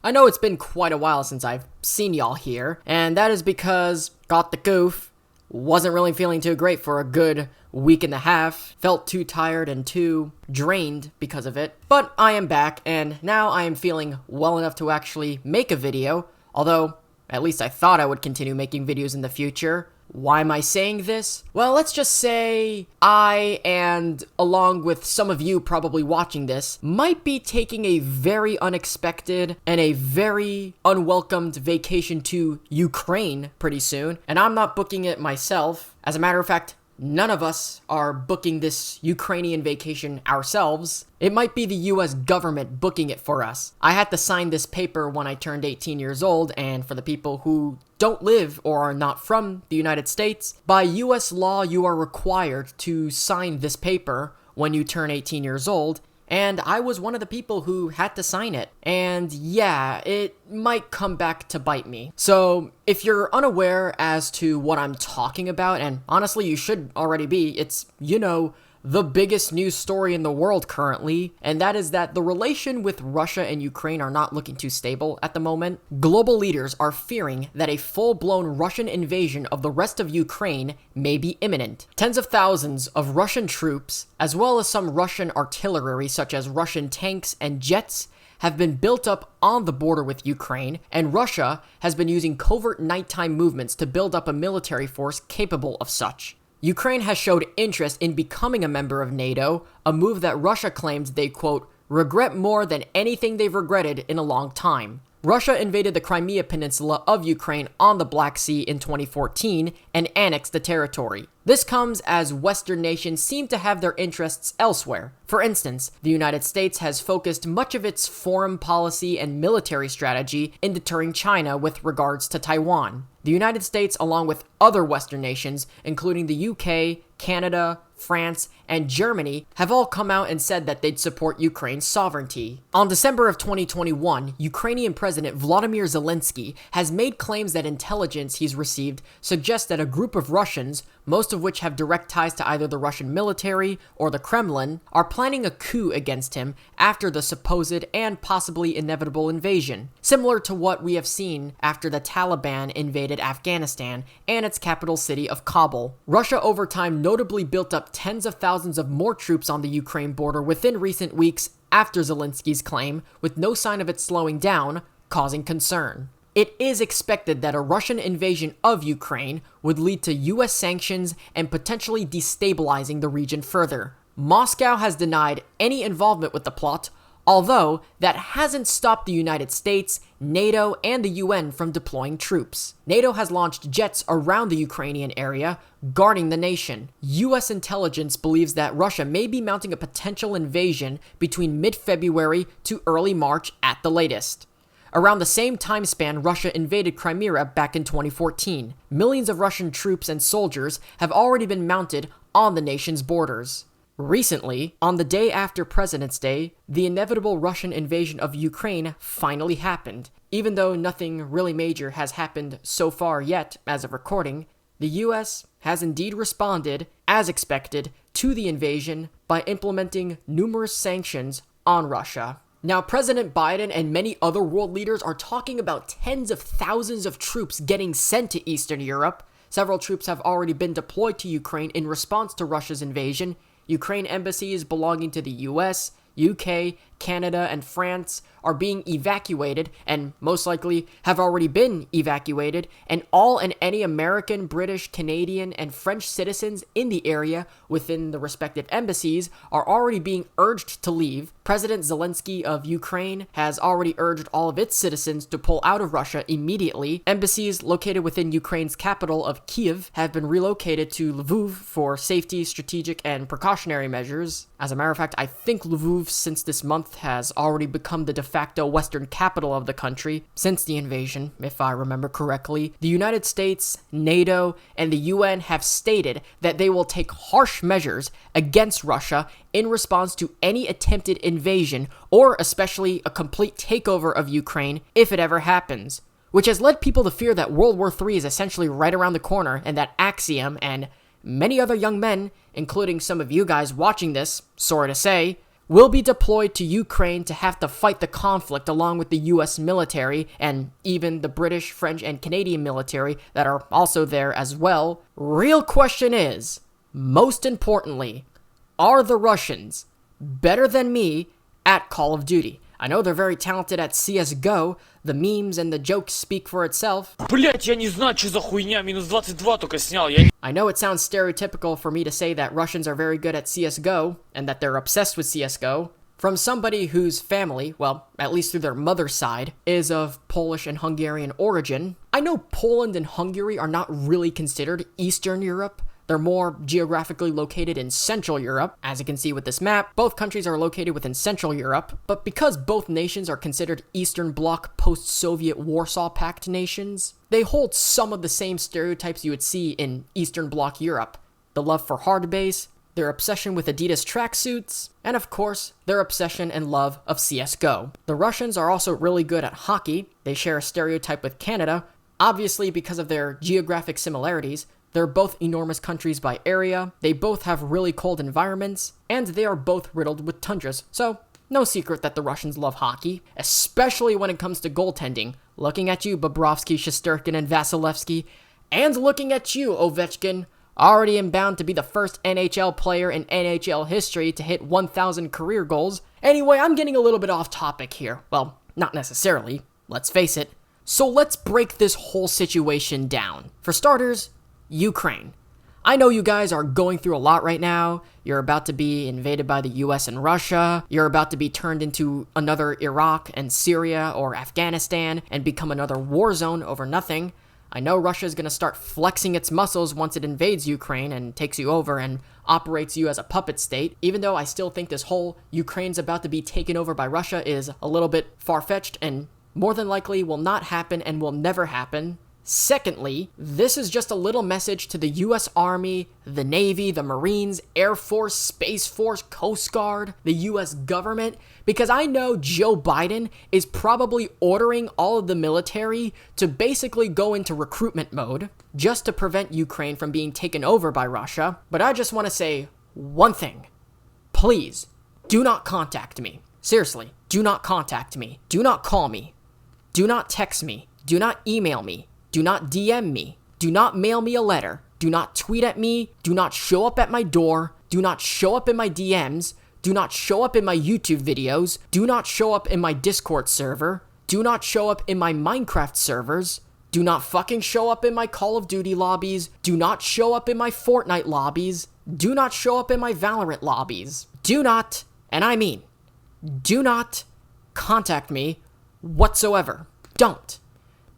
I know it's been quite a while since I've seen y'all here, and that is because got the goof, wasn't really feeling too great for a good week and a half, felt too tired and too drained because of it, but I am back, and now I am feeling well enough to actually make a video, although at least I thought I would continue making videos in the future. Why am I saying this? Well, let's just say I, and along with some of you probably watching this, might be taking a very unexpected and a very unwelcomed vacation to Ukraine pretty soon, and I'm not booking it myself. As a matter of fact, none of us are booking this Ukrainian vacation ourselves. It might be the US government booking it for us. I had to sign this paper when I turned 18 years old, and for the people who don't live or are not from the United States, by US law you are required to sign this paper when you turn 18 years old, and I was one of the people who had to sign it. And yeah, it might come back to bite me. So if you're unaware as to what I'm talking about, and honestly you should already be, it's, the biggest news story in the world currently, and that is that the relation with Russia and Ukraine are not looking too stable at the moment. Global leaders are fearing that a full-blown Russian invasion of the rest of Ukraine may be imminent. Tens of thousands of Russian troops, as well as some Russian artillery such as Russian tanks and jets, have been built up on the border with Ukraine, and Russia has been using covert nighttime movements to build up a military force capable of such. Ukraine has showed interest in becoming a member of NATO, a move that Russia claimed they, quote, regret more than anything they've regretted in a long time. Russia invaded the Crimea Peninsula of Ukraine on the Black Sea in 2014 and annexed the territory. This comes as Western nations seem to have their interests elsewhere. For instance, the United States has focused much of its foreign policy and military strategy in deterring China with regards to Taiwan. The United States, along with other Western nations, including the UK, Canada, France, and Germany, have all come out and said that they'd support Ukraine's sovereignty. On December of 2021, Ukrainian President Volodymyr Zelensky has made claims that intelligence he's received suggests that a group of Russians, most of which have direct ties to either the Russian military or the Kremlin, are planning a coup against him after the supposed and possibly inevitable invasion, similar to what we have seen after the Taliban invaded Afghanistan and its capital city of Kabul. Russia over time notably built up tens of thousands of more troops on the Ukraine border within recent weeks after Zelensky's claim, with no sign of it slowing down, causing concern. It is expected that a Russian invasion of Ukraine would lead to US sanctions and potentially destabilizing the region further. Moscow has denied any involvement with the plot, although that hasn't stopped the United States, NATO, and the UN from deploying troops. NATO has launched jets around the Ukrainian area, guarding the nation. US intelligence believes that Russia may be mounting a potential invasion between mid-February to early March at the latest. Around the same time span, Russia invaded Crimea back in 2014. Millions of Russian troops and soldiers have already been mounted on the nation's borders. Recently, on the day after President's Day, the inevitable Russian invasion of Ukraine finally happened. Even though nothing really major has happened so far yet, as of recording, the US has indeed responded, as expected, to the invasion by implementing numerous sanctions on Russia. Now, President Biden and many other world leaders are talking about tens of thousands of troops getting sent to Eastern Europe. Several troops have already been deployed to Ukraine in response to Russia's invasion. Ukraine embassies belonging to the US, UK, Canada, and France are being evacuated, and most likely have already been evacuated, and all and any American, British, Canadian, and French citizens in the area within the respective embassies are already being urged to leave. President Zelensky of Ukraine has already urged all of its citizens to pull out of Russia immediately. Embassies located within Ukraine's capital of Kyiv have been relocated to Lviv for safety, strategic, and precautionary measures. As a matter of fact, I think Lviv, since this month, has already become the de facto western capital of the country since the invasion, if I remember correctly. The United States, NATO, and the UN have stated that they will take harsh measures against Russia in response to any attempted invasion, or especially a complete takeover of Ukraine if it ever happens, which has led people to fear that World War III is essentially right around the corner, and that Axiom and many other young men, including some of you guys watching this, sorry to say, will be deployed to Ukraine to have to fight the conflict along with the US military and even the British, French, and Canadian military that are also there as well. Real question is, most importantly, are the Russians better than me at Call of Duty? I know they're very talented at CSGO. The memes and the jokes speak for itself. Блять, я не знаю, что за хуйня, минус 22 только снял, I know it sounds stereotypical for me to say that Russians are very good at CSGO and that they're obsessed with CSGO. From somebody whose family, well, at least through their mother's side, is of Polish and Hungarian origin, I know Poland and Hungary are not really considered Eastern Europe. They're more geographically located in Central Europe. As you can see with this map, both countries are located within Central Europe, but because both nations are considered Eastern Bloc post-Soviet Warsaw Pact nations, they hold some of the same stereotypes you would see in Eastern Bloc Europe. The love for hard base, their obsession with Adidas tracksuits, and of course, their obsession and love of CSGO. The Russians are also really good at hockey. They share a stereotype with Canada, obviously because of their geographic similarities. They're both enormous countries by area, they both have really cold environments, and they are both riddled with tundras, so no secret that the Russians love hockey, especially when it comes to goaltending. Looking at you, Bobrovsky, Shesterkin, and Vasilevsky, and looking at you, Ovechkin, already bound to be the first NHL player in NHL history to hit 1,000 career goals. Anyway, I'm getting a little bit off topic here. Well, not necessarily, let's face it. So let's break this whole situation down. For starters, Ukraine. I know you guys are going through a lot right now. You're about to be invaded by the US and Russia. You're about to be turned into another Iraq and Syria or Afghanistan and become another war zone over nothing. I know Russia's gonna start flexing its muscles once it invades Ukraine and takes you over and operates you as a puppet state, even though I still think this whole Ukraine's about to be taken over by Russia is a little bit far-fetched and more than likely will not happen and will never happen. Secondly, this is just a little message to the US Army, the Navy, the Marines, Air Force, Space Force, Coast Guard, the US government, because I know Joe Biden is probably ordering all of the military to basically go into recruitment mode just to prevent Ukraine from being taken over by Russia. But I just want to say one thing. Please, do not contact me. Seriously, do not contact me. Do not call me. Do not text me. Do not email me. Do not DM me. Do not mail me a letter. Do not tweet at me. Do not show up at my door. Do not show up in my DMs. Do not show up in my YouTube videos. Do not show up in my Discord server. Do not show up in my Minecraft servers. Do not fucking show up in my Call of Duty lobbies. Do not show up in my Fortnite lobbies. Do not show up in my Valorant lobbies. Do not, and I mean, do not contact me whatsoever. Don't.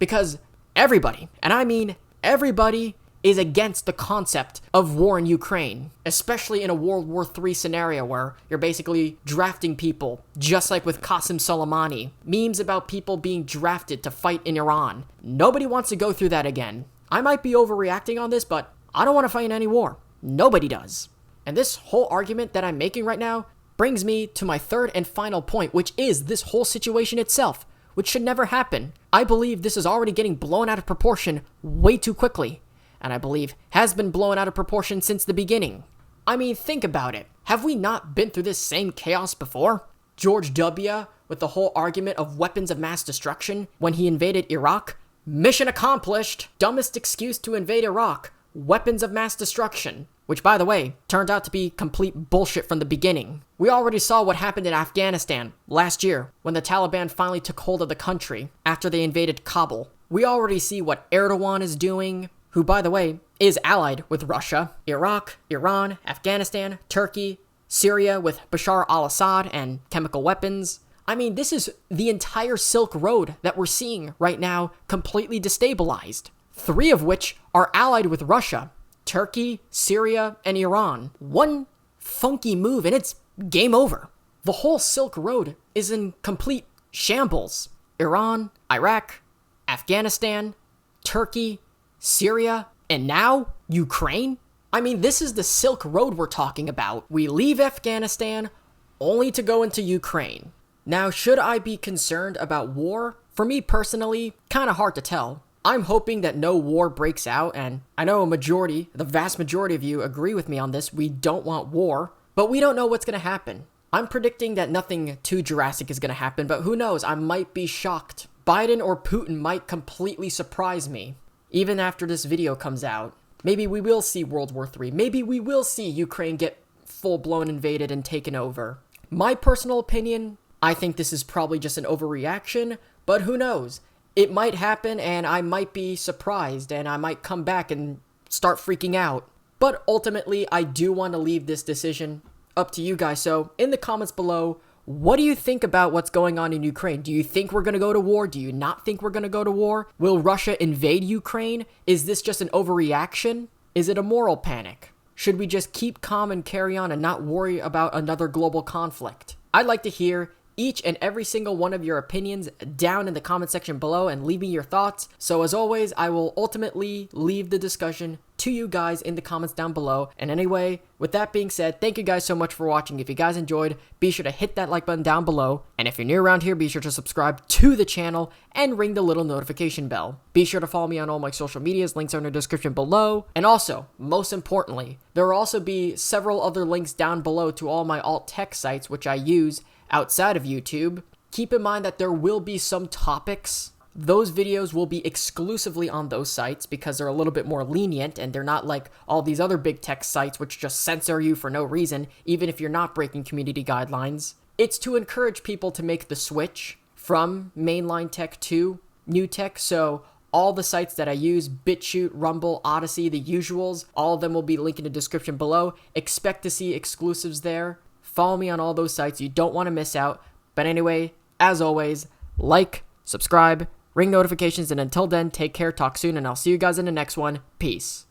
Because everybody, and I mean everybody, is against the concept of war in Ukraine, especially in a World War III scenario where you're basically drafting people, just like with Qasem Soleimani. Memes about people being drafted to fight in Iran. Nobody wants to go through that again. I might be overreacting on this, but I don't want to fight in any war. Nobody does. And this whole argument that I'm making right now brings me to my third and final point, which is this whole situation itself, which should never happen. I believe this is already getting blown out of proportion way too quickly, and I believe has been blown out of proportion since the beginning. I mean, think about it. Have we not been through this same chaos before? George W. with the whole argument of weapons of mass destruction when he invaded Iraq? Mission accomplished! Dumbest excuse to invade Iraq. Weapons of mass destruction. Which, by the way, turned out to be complete bullshit from the beginning. We already saw what happened in Afghanistan last year when the Taliban finally took hold of the country after they invaded Kabul. We already see what Erdogan is doing, who, by the way, is allied with Russia, Iraq, Iran, Afghanistan, Turkey, Syria with Bashar al-Assad and chemical weapons. I mean, this is the entire Silk Road that we're seeing right now completely destabilized. 3 of which are allied with Russia. Turkey, Syria, and Iran. One funky move and it's game over. The whole Silk Road is in complete shambles. Iran, Iraq, Afghanistan, Turkey, Syria, and now Ukraine? I mean, this is the Silk Road we're talking about. We leave Afghanistan only to go into Ukraine. Now, should I be concerned about war? For me personally, kind of hard to tell. I'm hoping that no war breaks out, and I know the vast majority of you agree with me on this. We don't want war, but we don't know what's going to happen. I'm predicting that nothing too drastic is going to happen, but who knows? I might be shocked. Biden or Putin might completely surprise me. Even after this video comes out, maybe we will see World War III. Maybe we will see Ukraine get full-blown invaded and taken over. My personal opinion, I think this is probably just an overreaction, but who knows? It might happen and I might be surprised and I might come back and start freaking out. But ultimately, I do want to leave this decision up to you guys. So in the comments below, what do you think about what's going on in Ukraine? Do you think we're going to go to war? Do you not think we're going to go to war? Will Russia invade Ukraine? Is this just an overreaction? Is it a moral panic? Should we just keep calm and carry on and not worry about another global conflict? I'd like to hear each and every single one of your opinions down in the comment section below and leave me your thoughts. So as always, I will ultimately leave the discussion to you guys in the comments down below. And anyway, with that being said, thank you guys so much for watching. If you guys enjoyed, be sure to hit that like button down below. And if you're new around here, be sure to subscribe to the channel and ring the little notification bell. Be sure to follow me on all my social medias. Links are in the description below. And also, most importantly, there will also be several other links down below to all my alt tech sites, which I use outside of YouTube. Keep in mind that there will be some topics. Those videos will be exclusively on those sites because they're a little bit more lenient and they're not like all these other big tech sites which just censor you for no reason, even if you're not breaking community guidelines. It's to encourage people to make the switch from mainline tech to new tech. So all the sites that I use, BitChute, Rumble, Odyssey, the usuals, all of them will be linked in the description below. Expect to see exclusives there. Follow me on all those sites. You don't want to miss out. But anyway, as always, like, subscribe, ring notifications, and until then, take care, talk soon, and I'll see you guys in the next one. Peace.